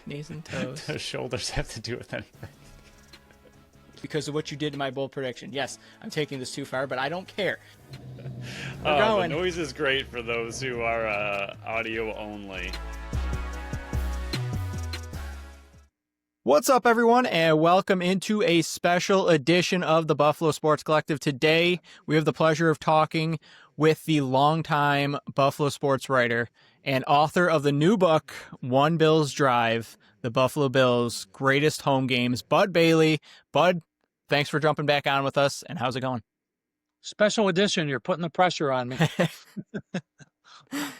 Knees and toes. The shoulders have to do with anything? Because of what you did to my bold prediction. Yes, I'm taking this too far, but I don't care. The going. noise is great for those who are audio only. What's up, everyone, and welcome into a special edition of the Buffalo Sports Collective. Today, we have the pleasure of talking with the longtime Buffalo sports writer and author of the new book, One Bills Drive, the Buffalo Bills' Greatest Home Games, Bud Bailey. Bud, thanks for jumping back on with us, and how's it going? Special edition. You're putting the pressure on me.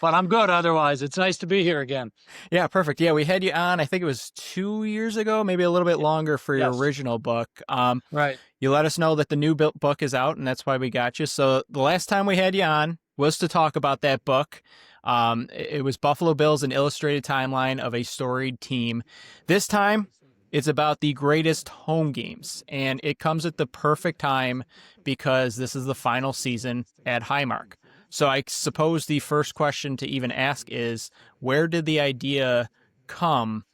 But I'm good otherwise. It's nice to be here again. Yeah, perfect. Yeah, we had you on, I think it was 2 years ago, maybe a little bit longer for your Yes. original book. Right. You let us know that the new book is out, and that's why we got you. So the last time we had you on was to talk about that book. It was Buffalo Bills, an illustrated timeline of a storied team. This time, it's about the greatest home games, and it comes at the perfect time because this is the final season at Highmark. So I suppose the first question to even ask is, where did the idea come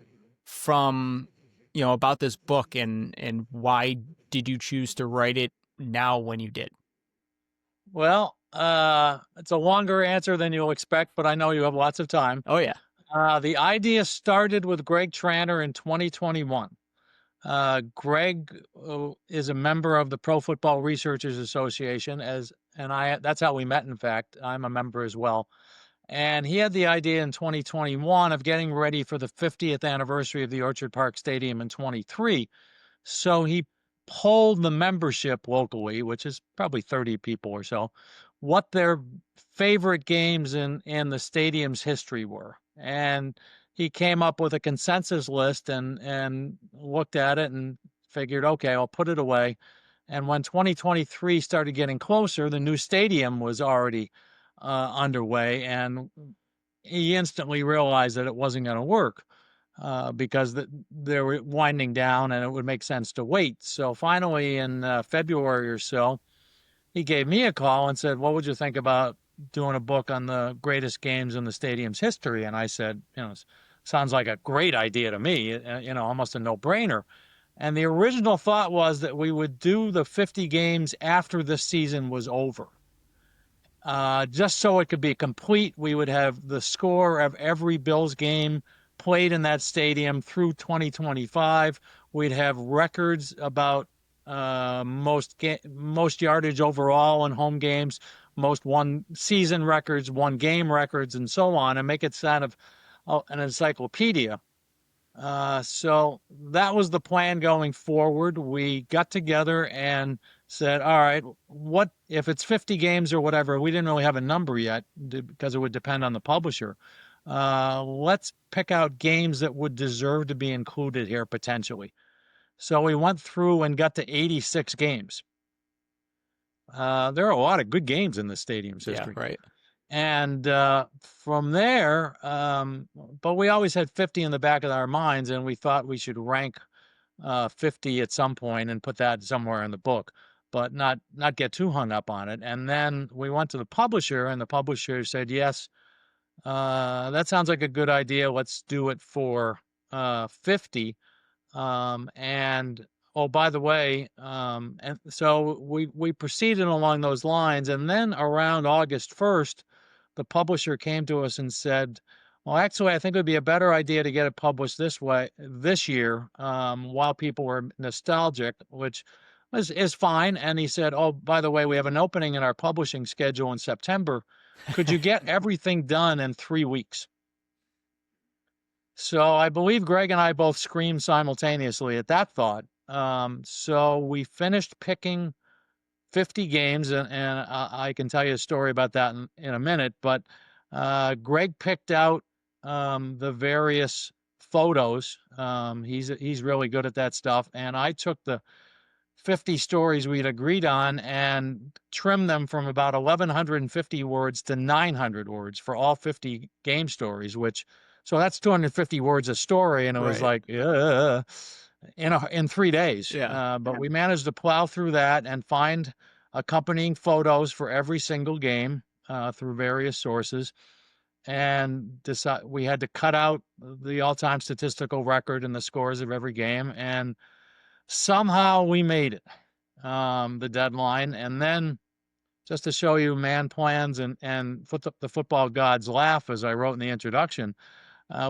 from, about this book, and why did you choose to write it now when you did? Well, it's a longer answer than you'll expect, but I know you have lots of time. Oh, yeah. The idea started with Greg Tranter in 2021. Greg is a member of the Pro Football Researchers Association, that's how we met, in fact. I'm a member as well. And he had the idea in 2021 of getting ready for the 50th anniversary of the Orchard Park Stadium in 23. So he polled the membership locally, which is probably 30 people or so, what their favorite games in the stadium's history were. And he came up with a consensus list and looked at it and figured, okay, I'll put it away. And when 2023 started getting closer, the new stadium was already underway, and he instantly realized that it wasn't going to work because they were winding down and it would make sense to wait. So finally, in February or so, he gave me a call and said, what would you think about doing a book on the greatest games in the stadium's history? And I said, sounds like a great idea to me, almost a no-brainer. And the original thought was that we would do the 50 games after the season was over. Just so it could be complete, we would have the score of every Bills game played in that stadium through 2025. We'd have records about most yardage overall in home games, most one season records, one game records, and so on, and make it sound of an encyclopedia. So that was the plan going forward. We got together and said, all right, what if it's 50 games or whatever? We didn't really have a number yet because it would depend on the publisher. Let's pick out games that would deserve to be included here potentially. So we went through and got to 86 games. There are a lot of good games in the stadium's history. Yeah, right. And from there, but we always had 50 in the back of our minds, and we thought we should rank 50 at some point and put that somewhere in the book, but not get too hung up on it. And then we went to the publisher, and the publisher said, yes, that sounds like a good idea. Let's do it for 50. And oh, by the way, and so we proceeded along those lines. And then around August 1st, the publisher came to us and said, well, actually, I think it would be a better idea to get it published this year, while people were nostalgic, which is fine. And he said, oh, by the way, we have an opening in our publishing schedule in September. Could you get everything done in 3 weeks? So I believe Greg and I both screamed simultaneously at that thought. So we finished picking 50 games, and I can tell you a story about that in a minute, but Greg picked out the various photos. He's really good at that stuff, and I took the 50 stories we'd agreed on and trimmed them from about 1,150 words to 900 words for all 50 game stories, so that's 250 words a story, and it was like, yeah, in 3 days. Yeah. But we managed to plow through that and find accompanying photos for every single game through various sources. and we had to cut out the all-time statistical record and the scores of every game, and somehow we made it, the deadline. And then, just to show you man plans and the football gods laugh, as I wrote in the introduction,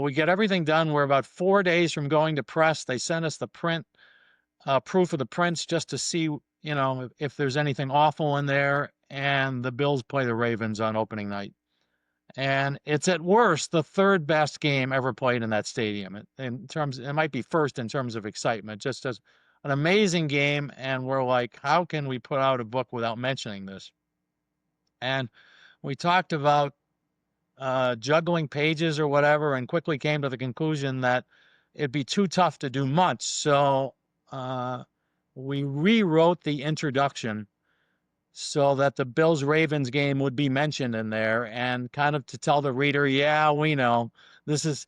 we get everything done. We're about 4 days from going to press. They sent us the proof of the prints, just to see, if there's anything awful in there. And the Bills play the Ravens on opening night. And it's at worst the third best game ever played in that stadium. It might be first in terms of excitement, just as an amazing game. And we're like, how can we put out a book without mentioning this? And we talked about juggling pages or whatever, and quickly came to the conclusion that it'd be too tough to do much. So we rewrote the introduction so that the Bills-Ravens game would be mentioned in there, and kind of to tell the reader, yeah, we know this has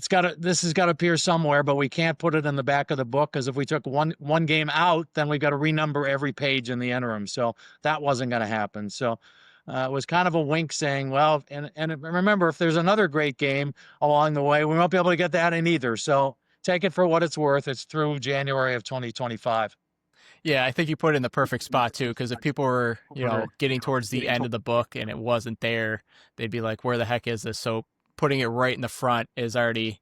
got to appear somewhere, but we can't put it in the back of the book, because if we took one game out, then we've got to renumber every page in the interim. So that wasn't going to happen. So it was kind of a wink saying, well, and remember, if there's another great game along the way, we won't be able to get that in either. So take it for what it's worth. It's through January of 2025. Yeah, I think you put it in the perfect spot too, because if people were, getting towards the end of the book and it wasn't there, they'd be like, where the heck is this? So putting it right in the front is already,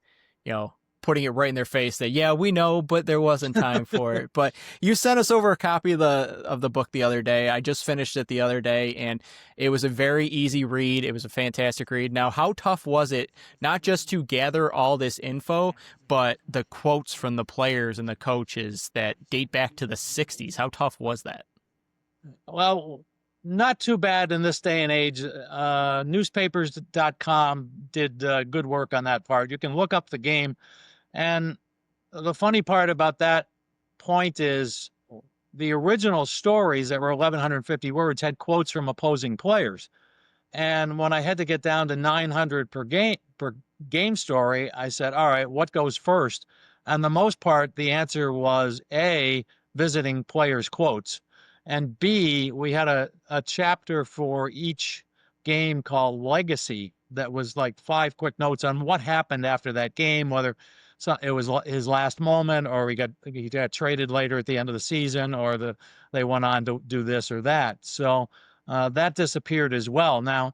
putting it right in their face that, yeah, we know, but there wasn't time for it. But you sent us over a copy of the book the other day. I just finished it the other day, and it was a very easy read. It was a fantastic read. Now, how tough was it, not just to gather all this info, but the quotes from the players and the coaches that date back to the 60s? How tough was that? Well, not too bad in this day and age. Newspapers.com did good work on that part. You can look up the game. And the funny part about that point is the original stories that were 1,150 words had quotes from opposing players. And when I had to get down to 900 per game story, I said, all right, what goes first? And the most part, the answer was A, visiting players' quotes. And B, we had a chapter for each game called Legacy that was like 5 quick notes on what happened after that game, whether it was his last moment, or he got traded later at the end of the season, or they went on to do this or that. So that disappeared as well. Now,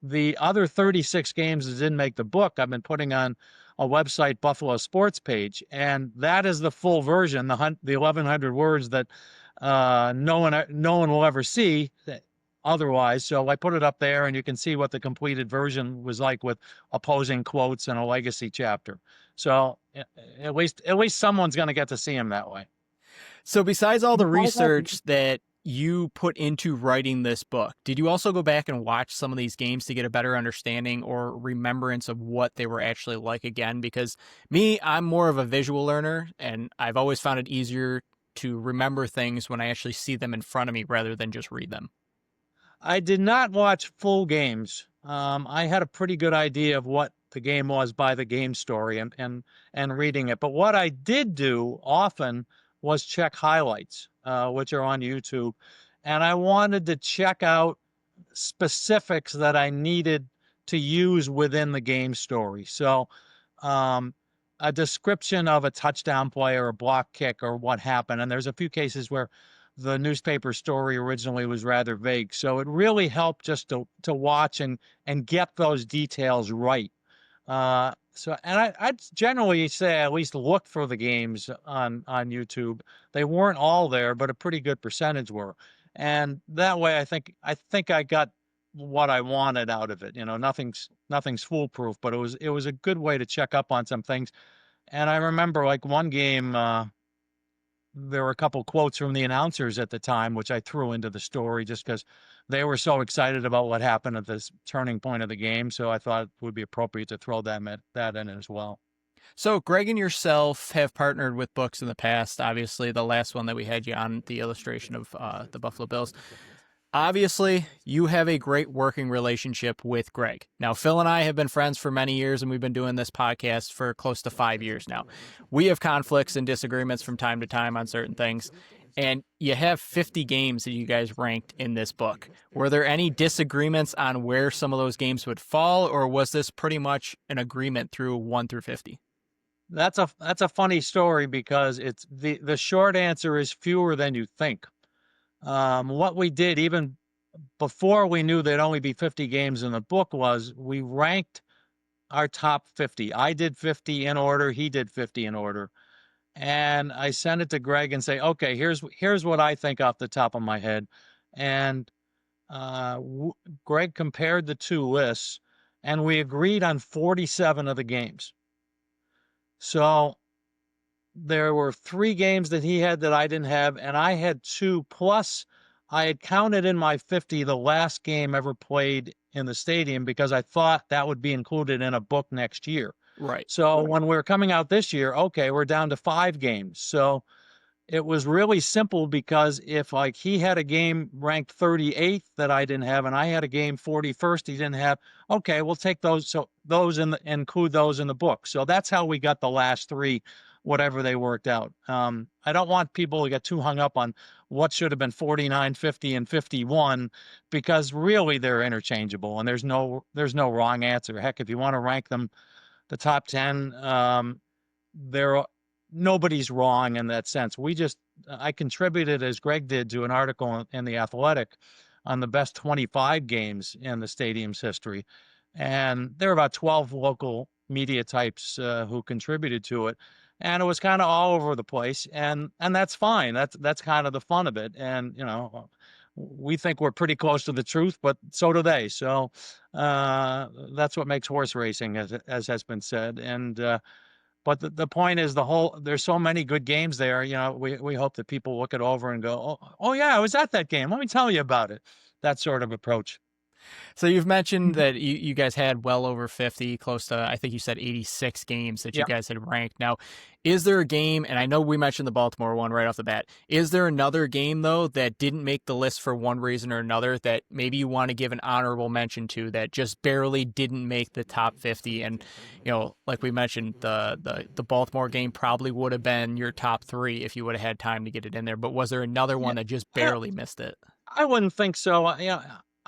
the other 36 games that didn't make the book, I've been putting on a website, Buffalo Sports page, and that is the full version, the 1,100 words that no one will ever see otherwise. So I put it up there, and you can see what the completed version was like, with opposing quotes and a legacy chapter. So at least someone's going to get to see him that way. So besides all the research that you put into writing this book, did you also go back and watch some of these games to get a better understanding or remembrance of what they were actually like again? Because I'm more of a visual learner, and I've always found it easier to remember things when I actually see them in front of me rather than just read them. I did not watch full games. I had a pretty good idea of what the game was by the game story and reading it. But what I did do often was check highlights, which are on YouTube. And I wanted to check out specifics that I needed to use within the game story. So a description of a touchdown play or a block kick or what happened. And there's a few cases where the newspaper story originally was rather vague. So it really helped just to watch and get those details right. I'd generally say at least look for the games on YouTube. They weren't all there, but a pretty good percentage were. And that way, I think I got what I wanted out of it. Nothing's foolproof, but it was a good way to check up on some things. And I remember, like, one game, there were a couple quotes from the announcers at the time, which I threw into the story just because they were so excited about what happened at this turning point of the game. So I thought it would be appropriate to throw that in as well. So Greg and yourself have partnered with books in the past. Obviously, the last one that we had you on, the illustration of the Buffalo Bills. Obviously, you have a great working relationship with Greg. Now, Phil and I have been friends for many years, and we've been doing this podcast for close to 5 years now. We have conflicts and disagreements from time to time on certain things. and you have 50 games that you guys ranked in this book. Were there any disagreements on where some of those games would fall, or was this pretty much an agreement through 1 through 50? That's a funny story because it's the short answer is fewer than you think. What we did even before we knew there'd only be 50 games in the book was we ranked our top 50. I did 50 in order, he did 50 in order. And I sent it to Greg and say, okay, here's what I think off the top of my head. And uh, Greg compared the two lists, and we agreed on 47 of the games. So there were 3 games that he had that I didn't have, and I had 2. Plus, I had counted in my 50 the last game ever played in the stadium because I thought that would be included in a book next year. Right. So when we're coming out this year, okay, we're down to 5 games. So it was really simple because if like he had a game ranked 38th that I didn't have, and I had a game 41st he didn't have, okay, we'll take those. So those include those in the book. So that's how we got the last 3, whatever they worked out. I don't want people to get too hung up on what should have been 49, 50, and 51 because really they're interchangeable and there's no wrong answer. Heck, if you want to rank them the top 10, they're nobody's wrong in that sense. I contributed, as Greg did, to an article in The Athletic on the best 25 games in the stadium's history. And there were about 12 local media types who contributed to it. And it was kind of all over the place. And that's fine. That's kind of the fun of it. And, we think we're pretty close to the truth, but so do they. So that's what makes horse racing, as has been said. And but the point is there's so many good games there. We hope that people look it over and go, oh yeah, I was at that game. Let me tell you about it. That sort of approach. So you've mentioned that you guys had well over 50, close to, I think you said 86 games that you Yep. guys had ranked. Now, is there a game, and I know we mentioned the Baltimore one right off the bat, is there another game, though, that didn't make the list for one reason or another that maybe you want to give an honorable mention to that just barely didn't make the top 50? And, like we mentioned, the Baltimore game probably would have been your top 3 if you would have had time to get it in there. But was there another one that just barely missed it? I wouldn't think so.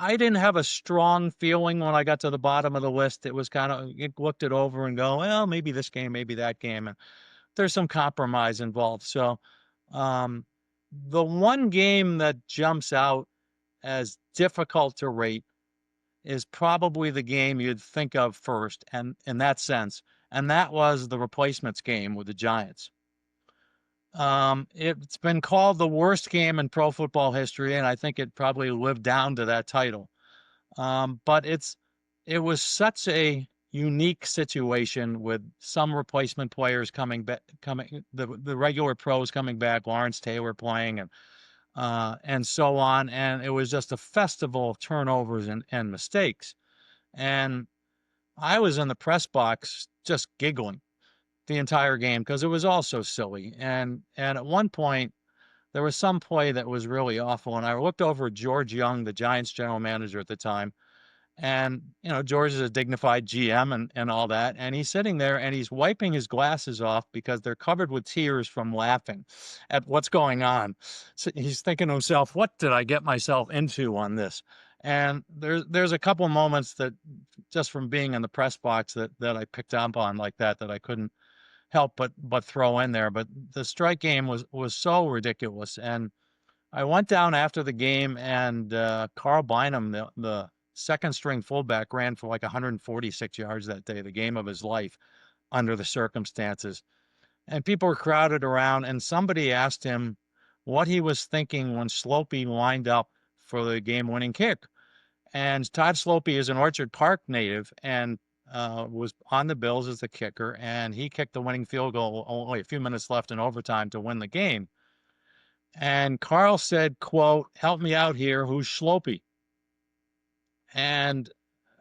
I didn't have a strong feeling when I got to the bottom of the list. It was kind of, you looked it over and go, well, maybe this game, maybe that game. And there's some compromise involved. So the one game that jumps out as difficult to rate is probably the game you'd think of first, and in that sense, and that was the replacements game with the Giants. It's been called the worst game in pro football history, and I think it probably lived down to that title. But it was such a unique situation with some replacement players coming back, the regular pros coming back, Lawrence Taylor playing, and so on. And it was just a festival of turnovers and mistakes. And I was in the press box just giggling the entire game because it was all so silly. And at one point, there was some play that was really awful. And I looked over at George Young, the Giants general manager at the time. And, George is a dignified GM and all that. And he's sitting there and he's wiping his glasses off because they're covered with tears from laughing at what's going on. So he's thinking to himself, what did I get myself into on this? And there's a couple moments that just from being in the press box that I picked up on like that I couldn't help but throw in there. But the strike game was so ridiculous. And I went down after the game and Carl Bynum, the second string fullback, ran for like 146 yards that day, the game of his life under the circumstances. And people were crowded around, and somebody asked him what he was thinking when Slopey lined up for the game-winning kick. And Todd Slopey is an Orchard Park native and was on the Bills as the kicker, and he kicked the winning field goal only a few minutes left in overtime to win the game. And Carl said, quote, "Help me out here, who's Slopey?" And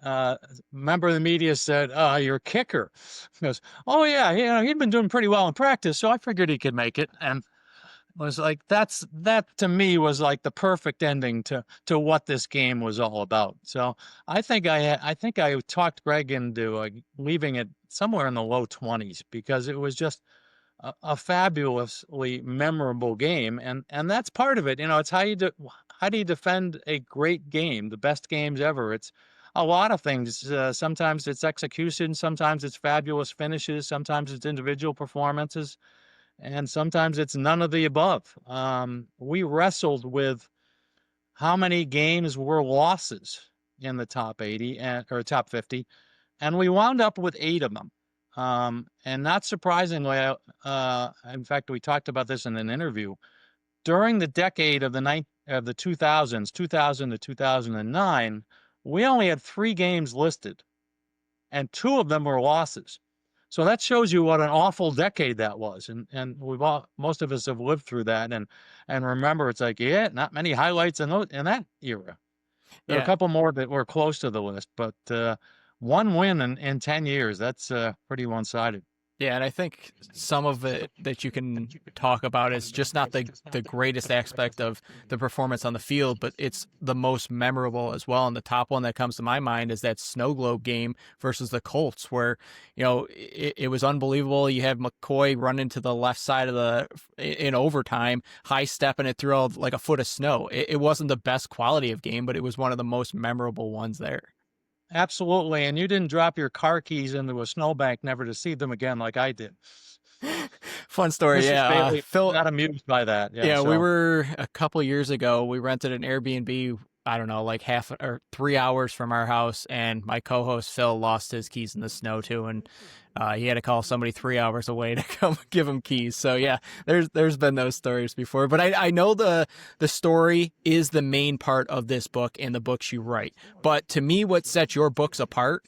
a member of the media said, "You're a kicker." He goes, "Oh yeah, he'd been doing pretty well in practice, so I figured he could make it." And it was like that to me was like the perfect ending to what this game was all about. So I think I talked Greg into leaving it somewhere in the low 20s because it was just a fabulously memorable game, and that's part of it. It's how do you defend a great game, the best games ever? It's a lot of things. Sometimes it's execution, sometimes it's fabulous finishes, sometimes it's individual performances, and sometimes it's none of the above. We wrestled with how many games were losses in the top 80 or top 50, and we wound up with 8 of them. And not surprisingly, in fact, we talked about this in an interview. During the decade of the 2000s, 2000 to 2009, we only had 3 games listed, and 2 of them were losses. So that shows you what an awful decade that was. And most of us have lived through that, and remember, it's like, yeah, not many highlights in that era. There are a Yeah. couple more that were close to the list, but one win in 10 years, that's pretty one-sided. Yeah, and I think some of it that you can talk about is just not the greatest aspect of the performance on the field, but it's the most memorable as well. And the top one that comes to my mind is that snow globe game versus the Colts, where it was unbelievable. You have McCoy run into the left side of in overtime, high stepping it through like a foot of snow. It wasn't the best quality of game, but it was one of the most memorable ones there. Absolutely, and you didn't drop your car keys into a snowbank never to see them again like I did. Fun story, Mrs. yeah. Bailey Phil, got amused by that. Yeah, yeah, we so were a couple years ago. We rented an Airbnb. I don't know, like half or 3 hours from our house, and my co-host Phil lost his keys in the snow too, and he had to call somebody 3 hours away to come give him keys. So yeah, there's been those stories before, but I know the story is the main part of this book and the books you write. But to me, what sets your books apart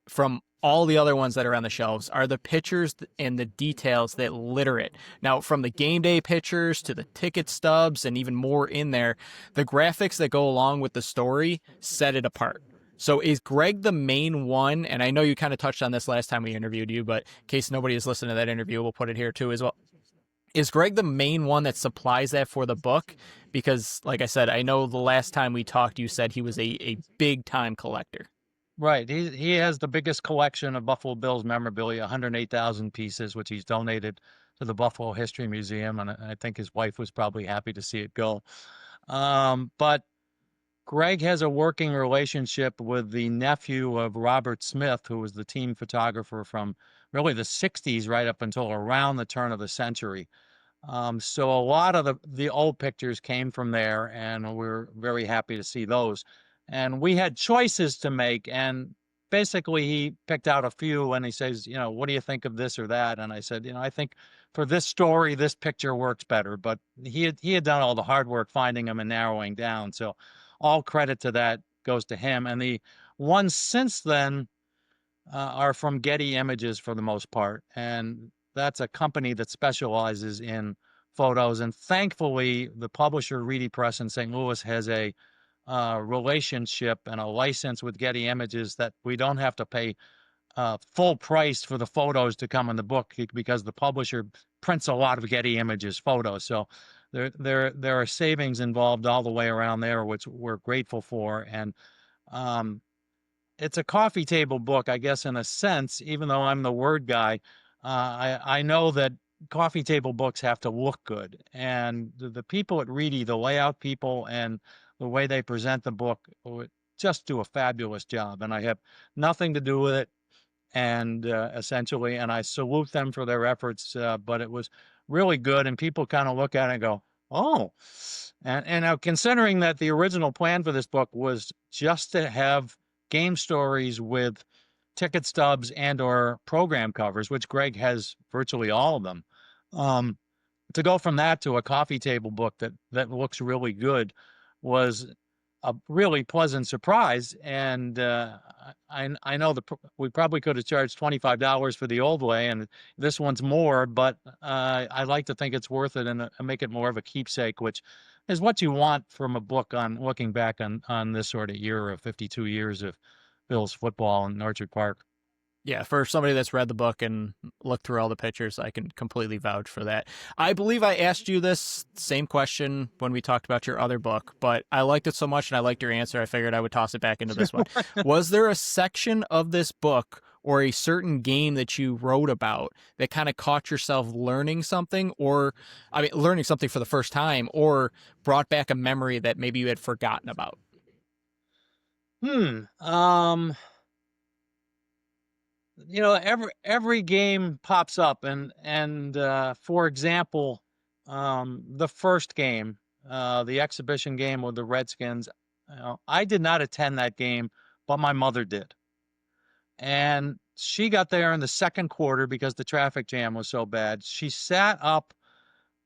from all the other ones that are on the shelves are the pictures and the details that litter it. Now, from the game day pictures to the ticket stubs and even more in there, the graphics that go along with the story set it apart. So is Greg the main one? And I know you kind of touched on this last time we interviewed you, but in case nobody has listened to that interview, we'll put it here too as well. Is Greg the main one that supplies that for the book? Because, like I said, I know the last time we talked, you said he was a big time collector. right, he has the biggest collection of Buffalo Bills memorabilia, 108,000 pieces, which he's donated to the Buffalo History Museum, and I think his wife was probably happy to see it go. But Greg has a working relationship with the nephew of Robert Smith, who was the team photographer from really the 60s right up until around the turn of the century. So a lot of the old pictures came from there, and we're very happy to see those. And we had choices to make, and basically he picked out a few, and he says, what do you think of this or that? And I said, I think for this story, this picture works better. But he had done all the hard work finding them and narrowing down. So all credit to that goes to him. And the ones since then are from Getty Images for the most part, and that's a company that specializes in photos. And thankfully, the publisher Reedy Press in St. Louis has a relationship and a license with Getty Images that we don't have to pay full price for the photos to come in the book, because the publisher prints a lot of Getty Images photos. So there are savings involved all the way around there, which we're grateful for. And it's a coffee table book, I guess, in a sense, even though I'm the word guy. I know that coffee table books have to look good. And the people at Reedy, the layout people and the way they present the book, just do a fabulous job. And I have nothing to do with it. And essentially, and I salute them for their efforts, but it was really good. And people kind of look at it and go, oh. And now, considering that the original plan for this book was just to have game stories with ticket stubs and or program covers, which Greg has virtually all of them. To go from that to a coffee table book that looks really good was a really pleasant surprise. And I know we probably could have charged $25 for the old way, and this one's more, but I like to think it's worth it and make it more of a keepsake, which is what you want from a book on looking back on this sort of year of 52 years of Bills football in Orchard Park. Yeah, for somebody that's read the book and looked through all the pictures, I can completely vouch for that. I believe I asked you this same question when we talked about your other book, but I liked it so much and I liked your answer, I figured I would toss it back into this one. Was there a section of this book or a certain game that you wrote about that kind of caught yourself learning something, or I mean, learning something for the first time, or brought back a memory that maybe you had forgotten about? Hmm. Every game pops up, and for example, the first game, the exhibition game with the Redskins, I did not attend that game, but my mother did. And she got there in the second quarter because the traffic jam was so bad. She sat up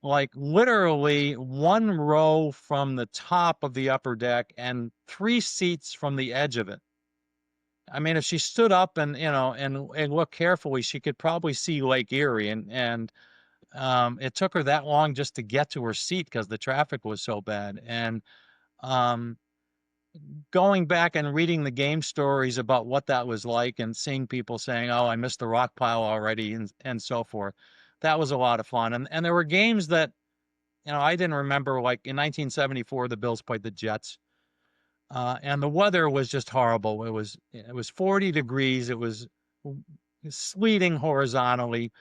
like literally one row from the top of the upper deck and 3 seats from the edge of it. I mean, if she stood up and looked carefully, she could probably see Lake Erie, and it took her that long just to get to her seat because the traffic was so bad. And um, going back and reading the game stories about what that was like and seeing people saying, "Oh, I missed the rock pile already," and so forth. That was a lot of fun. And there were games that, I didn't remember, like in 1974, the Bills played the Jets. And the weather was just horrible. It was 40 degrees. It was sleeting horizontally.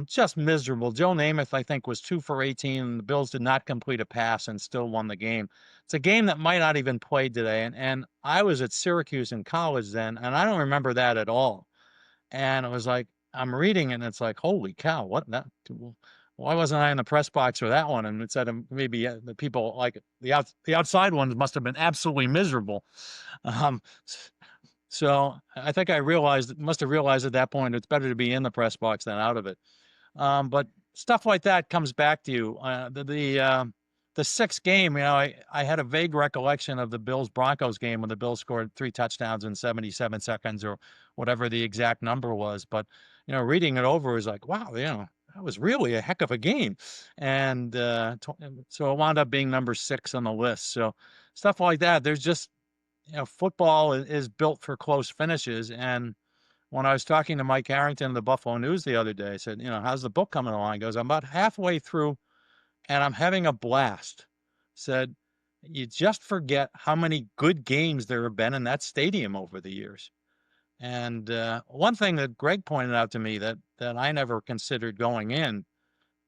Just miserable. Joe Namath, I think, was 2 for 18, and the Bills did not complete a pass and still won the game. It's a game that might not even played today. And I was at Syracuse in college then, and I don't remember that at all. And it was like, I'm reading it, and it's like, holy cow, what that? Why wasn't I in the press box for that one? And it said maybe the people like the outside ones must have been absolutely miserable. Um, so I think must have realized at that point it's better to be in the press box than out of it. But stuff like that comes back to you. The sixth game, I had a vague recollection of the Bills Broncos game when the Bills scored 3 touchdowns in 77 seconds or whatever the exact number was. But reading it over was like, wow, that was really a heck of a game, and so it wound up being number 6 on the list. So stuff like that. There's just football is built for close finishes, and when I was talking to Mike Harrington of the Buffalo News the other day, I said, how's the book coming along? He goes, I'm about halfway through and I'm having a blast. Said, you just forget how many good games there have been in that stadium over the years. And one thing that Greg pointed out to me that I never considered going in,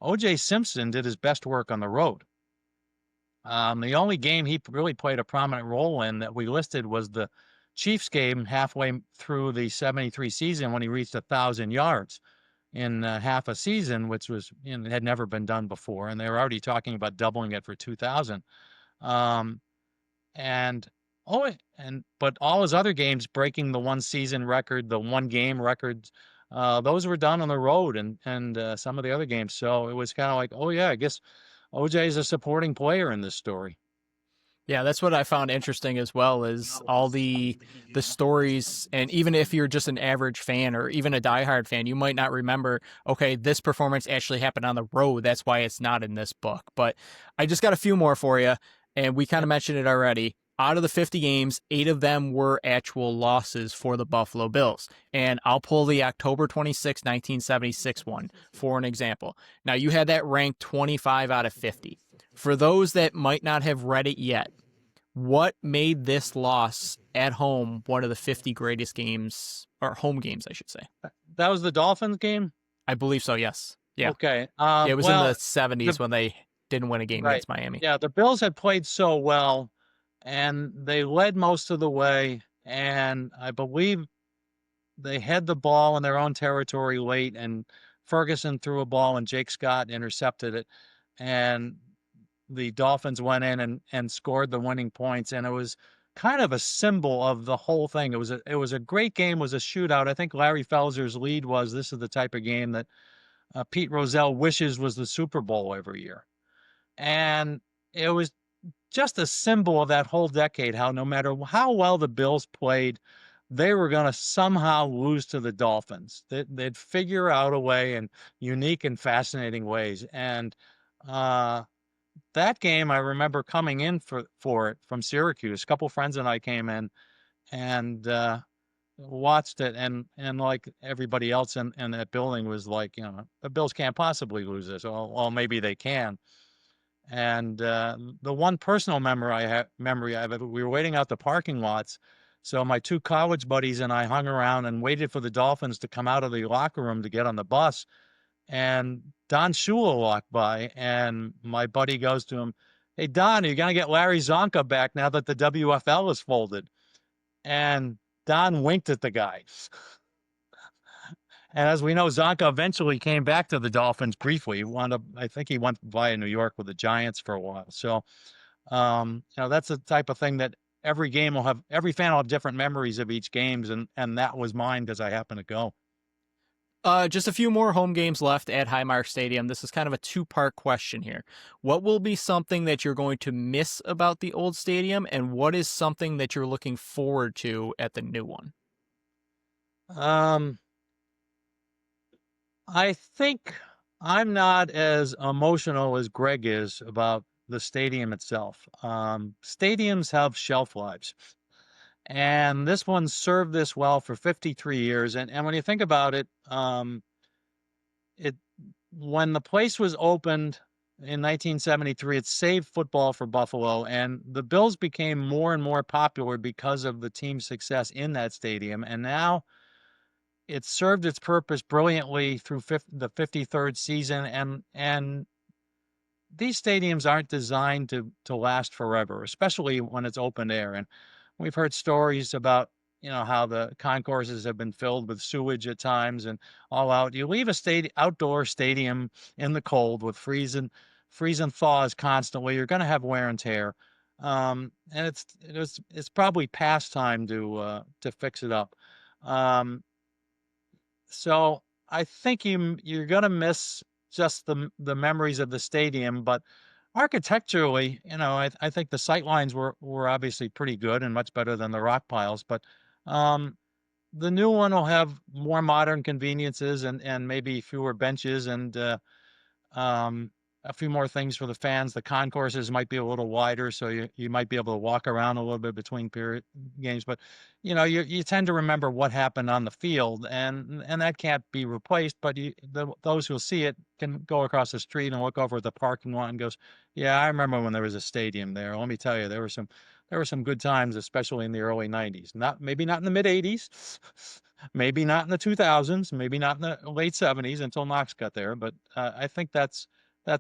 O.J. Simpson did his best work on the road. The only game he really played a prominent role in that we listed was the Chiefs game halfway through the 73 season when he reached 1,000 yards in half a season, which had never been done before. And they were already talking about doubling it for 2,000. Um, and but all his other games breaking the one season record, the one game records, those were done on the road and some of the other games. So it was kind of like, oh yeah, I guess OJ is a supporting player in this story. Yeah, that's what I found interesting as well, is all the stories. And even if you're just an average fan or even a diehard fan, you might not remember, okay, this performance actually happened on the road. That's why it's not in this book. But I just got a few more for you, and we kind of mentioned it already. Out of the 50 games, 8 of them were actual losses for the Buffalo Bills. And I'll pull the October 26, 1976 one for an example. Now, you had that ranked 25 out of 50. For those that might not have read it yet, what made this loss at home one of the 50 greatest games, or home games, I should say? That was the Dolphins game? I believe so, yes. Yeah. Okay. Yeah, it was in Well, the 70s when they didn't win a game right. against Miami. Yeah, the Bills had played so well, and they led most of the way, and I believe they had the ball in their own territory late, and Ferguson threw a ball, and Jake Scott intercepted it, and the Dolphins went in and scored the winning points, and it was kind of a symbol of the whole thing. It was a great game. It was a shootout. I think Larry Felser's lead was, this is the type of game that Pete Rozelle wishes was the Super Bowl every year. And it was just a symbol of that whole decade, how no matter how well the Bills played, they were going to somehow lose to the Dolphins. They'd figure out a way in unique and fascinating ways. And that game, I remember coming in for it from Syracuse. A couple friends and I came in and watched it, and like everybody else in that building was like, the Bills can't possibly lose this. Well, maybe they can. And the one personal memory I have, we were waiting out the parking lots. So my two college buddies and I hung around and waited for the Dolphins to come out of the locker room to get on the bus. And Don Shula walked by, and my buddy goes to him, "Hey, Don, are you going to get Larry Zonka back now that the WFL is folded?" And Don winked at the guy. And as we know, Zonka eventually came back to the Dolphins briefly. I think he went via New York with the Giants for a while. So, that's the type of thing that every fan will have different memories of each games. And that was mine because I happened to go. Just a few more home games left at Highmark Stadium. This is kind of a two-part question here. What will be something that you're going to miss about the old stadium, and what is something that you're looking forward to at the new one? I think I'm not as emotional as Greg is about the stadium itself. Stadiums have shelf lives. And this one served this well for 53 years. And when you think about it, when the place was opened in 1973, it saved football for Buffalo. And the Bills became more and more popular because of the team's success in that stadium. And now it served its purpose brilliantly through the 53rd season. And these stadiums aren't designed to last forever, especially when it's open air. And we've heard stories about, how the concourses have been filled with sewage at times and all out. You leave a outdoor stadium in the cold with freeze and thaws constantly, you're going to have wear and tear. And it's probably past time to fix it up. So I think you're going to miss just the memories of the stadium, but architecturally, I think the sight lines were obviously pretty good and much better than the rock piles, but the new one will have more modern conveniences and maybe fewer benches and a few more things for the fans. The concourses might be a little wider, so you might be able to walk around a little bit between games. But you tend to remember what happened on the field, and that can't be replaced. But those who'll see it can go across the street and look over at the parking lot and goes, "Yeah, I remember when there was a stadium there." Let me tell you, there were some good times, especially in the early '90s. Maybe not in the mid '80s. Maybe not in the 2000s, maybe not in the late '70s until Knox got there. But I think that's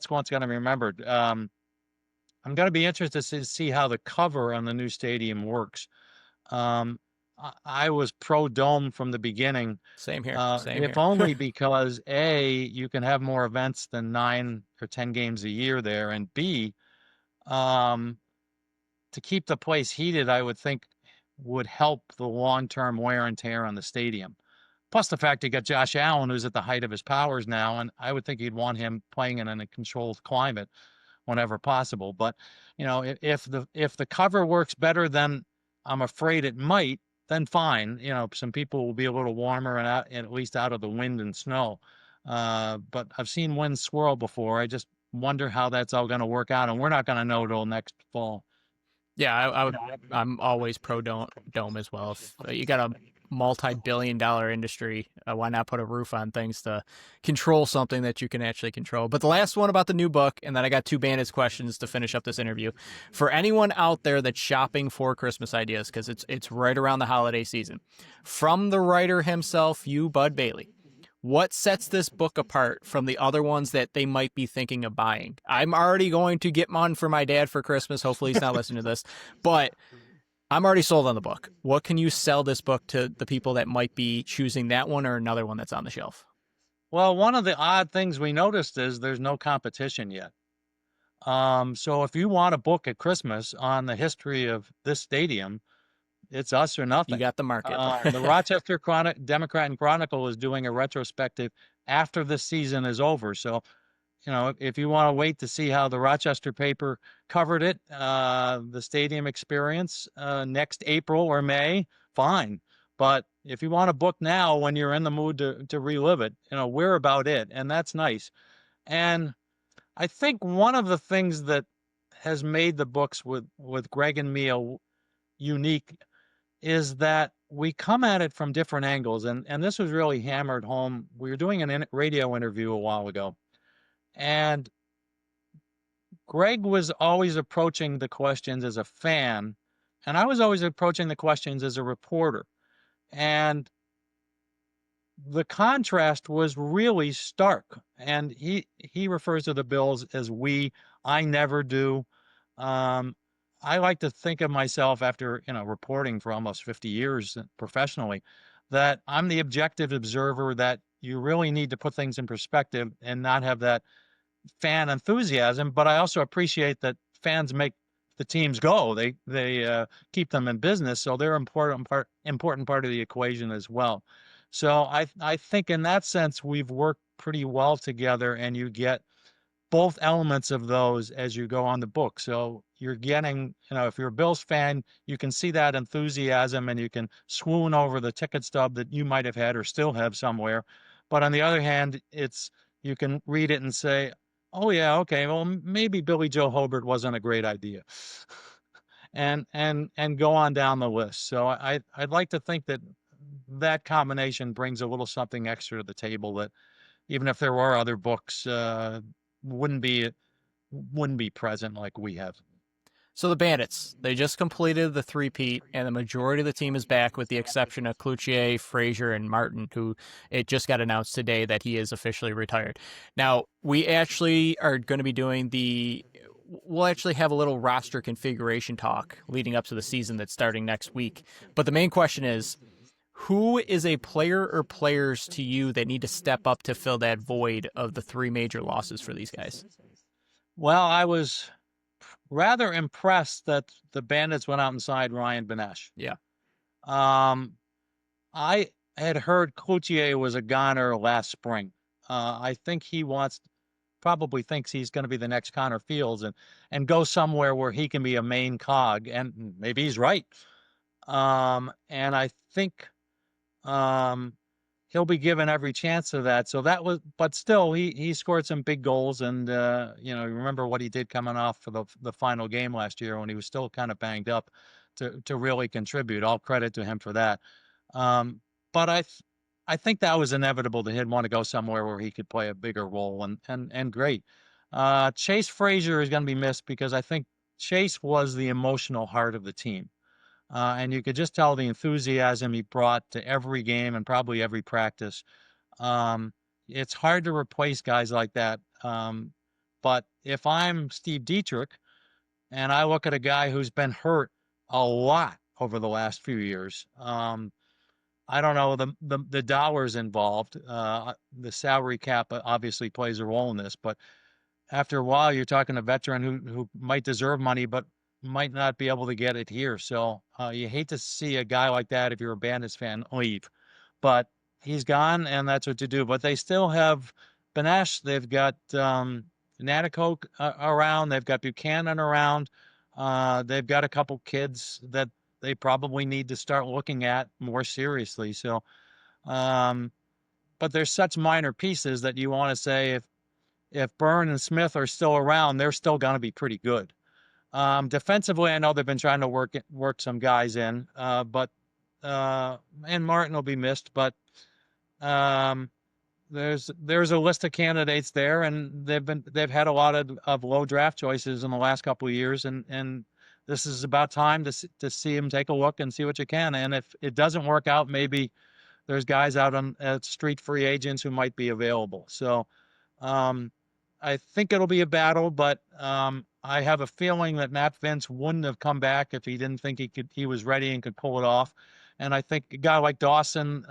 what's going to be remembered. I'm going to be interested to see how the cover on the new stadium works. I was pro dome from the beginning. Same here. If only because A, you can have more events than 9 or 10 games a year there, and B, to keep the place heated, I would think would help the long-term wear and tear on the stadium. Plus the fact you got Josh Allen, who's at the height of his powers now, and I would think you'd want him playing in a controlled climate whenever possible. But if the cover works better than I'm afraid it might, then fine. Some people will be a little warmer and at least out of the wind and snow. But I've seen wind swirl before. I just wonder how that's all going to work out, and we're not going to know till next fall. Yeah, I'm always pro dome as well. If you got a multi-billion-dollar industry, why not put a roof on things to control something that you can actually control? But the last one about the new book, and then I got 2 Bandits questions to finish up this interview. For anyone out there that's shopping for Christmas ideas, because it's right around the holiday season, from the writer himself, Bud Bailey, what sets this book apart from the other ones that they might be thinking of buying? I'm already going to get one for my dad for Christmas. Hopefully he's not listening to this, but I'm already sold on the book. What can you sell this book to the people that might be choosing that one or another one that's on the shelf? Well, one of the odd things we noticed is there's no competition yet. So if you want a book at Christmas on the history of this stadium, it's us or nothing. You got the market. The Rochester Democrat and Chronicle is doing a retrospective after the season is over. So, if you want to wait to see how the Rochester paper covered it, the stadium experience next April or May, fine. But if you want a book now when you're in the mood to relive it, we're about it. And that's nice. And I think one of the things that has made the books with Greg and me unique is that we come at it from different angles. And this was really hammered home. We were doing a radio interview a while ago, and Greg was always approaching the questions as a fan, And I was always approaching the questions as a reporter. And the contrast was really stark. And he refers to the Bills as we. I never do. Um, I like to think of myself after reporting for almost 50 years professionally, that I'm the objective observer. That you really need to put things in perspective and not have that fan enthusiasm. But I also appreciate that fans make the teams go. They keep them in business, so they're important part of the equation as well. So I think in that sense we've worked pretty well together, and you get both elements of those as you go on the book. So you're getting, if you're a Bills fan, you can see that enthusiasm and you can swoon over the ticket stub that you might have had or still have somewhere. But on the other hand, you can read it and say, oh yeah, okay, well maybe Billy Joe Hobart wasn't a great idea. And go on down the list. So I'd like to think that that combination brings a little something extra to the table that even if there were other books, wouldn't be present like we have. So the Bandits, they just completed the three-peat, and the majority of the team is back with the exception of Cloutier, Frazier, and Martin, who it just got announced today that he is officially retired. Now, we actually are going to be doing we'll actually have a little roster configuration talk leading up to the season that's starting next week. But the main question is, who is a player or players to you that need to step up to fill that void of the three major losses for these guys? Well, I was rather impressed that the Bandits went out and signed Ryan Benesh. Yeah. I had heard Cloutier was a goner last spring. I think he probably thinks he's going to be the next Connor Fields and go somewhere where he can be a main cog, and maybe he's right. And I think he'll be given every chance of that. So but still, he scored some big goals, and remember what he did coming off for the final game last year when he was still kind of banged up to really contribute. All credit to him for that. But I think that was inevitable that he'd want to go somewhere where he could play a bigger role, and great. Chase Frazier is going to be missed because I think Chase was the emotional heart of the team. And you could just tell the enthusiasm he brought to every game and probably every practice. It's hard to replace guys like that. But if I'm Steve Dietrich and I look at a guy who's been hurt a lot over the last few years, I don't know the dollars involved. The salary cap obviously plays a role in this, but after a while, you're talking a veteran who might deserve money, but might not be able to get it here. So you hate to see a guy like that if you're a Bandits fan leave, but he's gone, and that's what to do. But they still have Benesh. They've got Natiko around. They've got Buchanan around. They've got a couple kids that they probably need to start looking at more seriously. So, but there's such minor pieces that you want to say if Byrne and Smith are still around, they're still going to be pretty good. Defensively, I know they've been trying to work some guys in, but and Martin will be missed, but there's a list of candidates there, and they've had a lot of low draft choices in the last couple of years, and this is about time to see them take a look and see what you can. And if it doesn't work out, maybe there's guys out on street free agents who might be available. So I think it'll be a battle, but I have a feeling that Matt Vince wouldn't have come back if he didn't think he was ready and could pull it off. And I think a guy like Dawson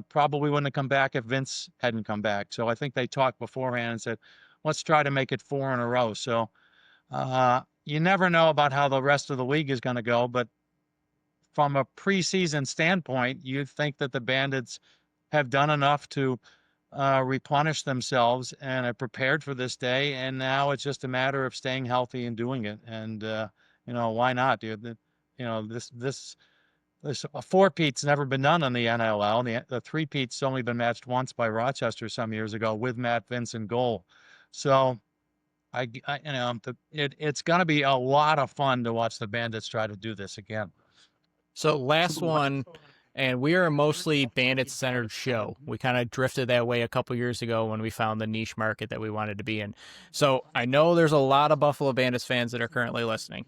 probably wouldn't have come back if Vince hadn't come back. So I think they talked beforehand and said, let's try to make it 4 in a row. So you never know about how the rest of the league is going to go, but from a preseason standpoint, you think that the Bandits have done enough to replenish themselves and are prepared for this day. And now it's just a matter of staying healthy and doing it. And, why not, dude? This a 4-peat's never been done in the NLL. The 3-peat's only been matched once by Rochester some years ago with Matt Vince in goal. So it's going to be a lot of fun to watch the Bandits try to do this again. So last one, and we are a mostly Bandit-centered show. We kind of drifted that way a couple years ago when we found the niche market that we wanted to be in. So I know there's a lot of Buffalo Bandits fans that are currently listening.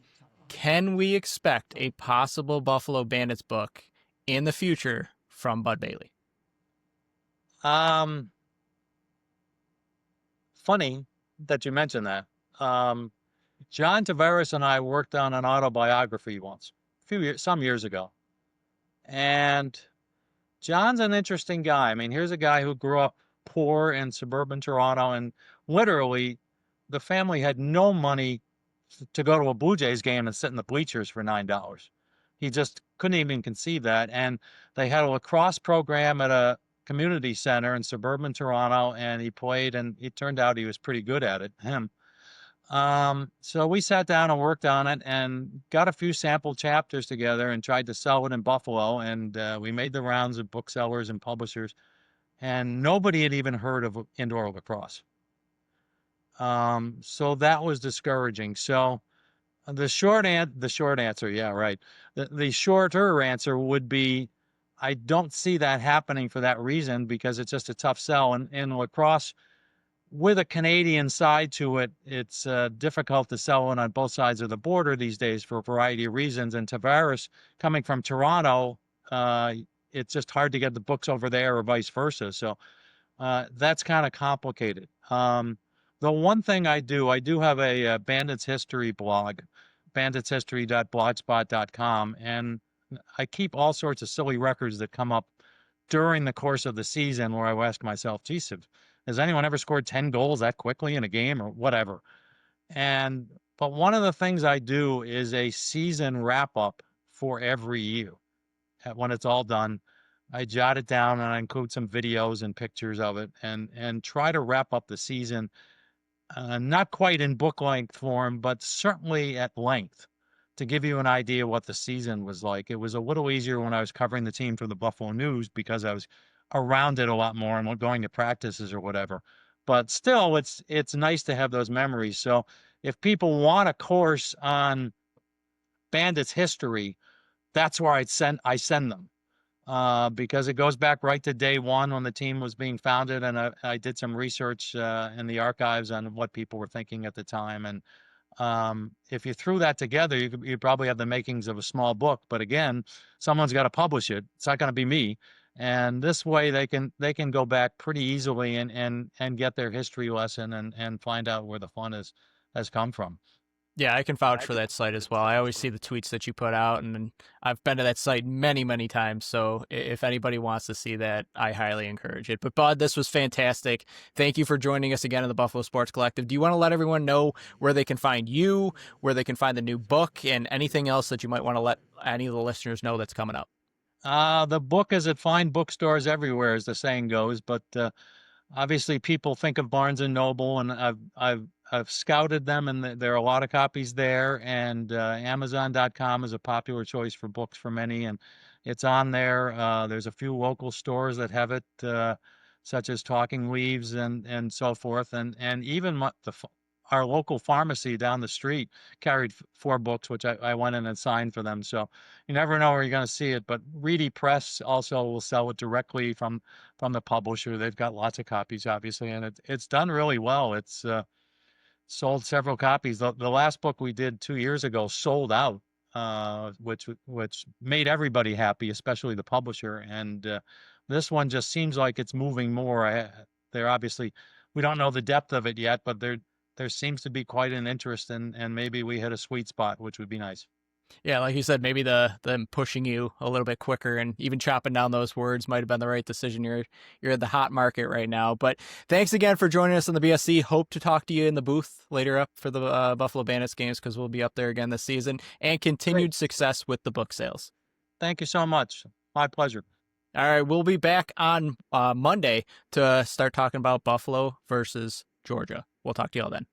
Can we expect a possible Buffalo Bandits book in the future from Bud Bailey? Funny that you mentioned that. John Tavares and I worked on an autobiography once, some years ago. And John's an interesting guy. I mean, here's a guy who grew up poor in suburban Toronto, and literally the family had no money to go to a Blue Jays game and sit in the bleachers for $9. He just couldn't even conceive that. And they had a lacrosse program at a community center in suburban Toronto, and he played, and it turned out he was pretty good at it, him. So we sat down and worked on it and got a few sample chapters together and tried to sell it in Buffalo. And we made the rounds of booksellers and publishers, and nobody had even heard of indoor lacrosse. So that was discouraging. So the shorter answer would be, I don't see that happening for that reason, because it's just a tough sell. And in lacrosse, with a Canadian side to it, it's difficult to sell it on both sides of the border these days for a variety of reasons. And Tavares, coming from Toronto, it's just hard to get the books over there or vice versa. So that's kind of complicated. The one thing I do have a Bandits history blog, banditshistory.blogspot.com, and I keep all sorts of silly records that come up during the course of the season where I ask myself, geez, has anyone ever scored 10 goals that quickly in a game or whatever? But one of the things I do is a season wrap up for every year. When it's all done, I jot it down and I include some videos and pictures of it, and try to wrap up the season, not quite in book length form, but certainly at length, to give you an idea what the season was like. It was a little easier when I was covering the team for the Buffalo News because I was around it a lot more and going to practices or whatever. But still, it's nice to have those memories. So if people want a course on Bandits history, that's where I send them. Because it goes back right to day one when the team was being founded, and I did some research in the archives on what people were thinking at the time. And if you threw that together, you probably have the makings of a small book. But again, someone's got to publish it. It's not going to be me. And this way, they can go back pretty easily and get their history lesson and find out where the fun has come from. Yeah, I can vouch for that site as well. I always see the tweets that you put out, and I've been to that site many, many times. So if anybody wants to see that, I highly encourage it. But Bud, this was fantastic. Thank you for joining us again in the Buffalo Sports Collective. Do you want to let everyone know where they can find you, where they can find the new book, and anything else that you might want to let any of the listeners know that's coming up? The book is at fine bookstores everywhere, as the saying goes. But obviously, people think of Barnes and Noble, and I've scouted them, and there are a lot of copies there. And Amazon.com is a popular choice for books for many, and it's on there. There's a few local stores that have it, such as Talking Leaves and so forth. And even our local pharmacy down the street carried 4 books, which I went in and signed for them. So you never know where you're going to see it. But Reedy Press also will sell it directly from the publisher. They've got lots of copies, obviously, and it's done really well. It's sold several copies. The last book we did 2 years ago sold out, which made everybody happy, especially the publisher. And this one just seems like it's moving more. They're obviously, we don't know the depth of it yet, but there seems to be quite an interest, and maybe we hit a sweet spot, which would be nice. Yeah, like you said, maybe them pushing you a little bit quicker and even chopping down those words might have been the right decision. You're in the hot market right now. But thanks again for joining us on the BSC. Hope to talk to you in the booth later up for the Buffalo Bandits games, because we'll be up there again this season. And continued success with the book sales. Thank you so much. My pleasure. All right, we'll be back on Monday to start talking about Buffalo versus Georgia. We'll talk to you all then.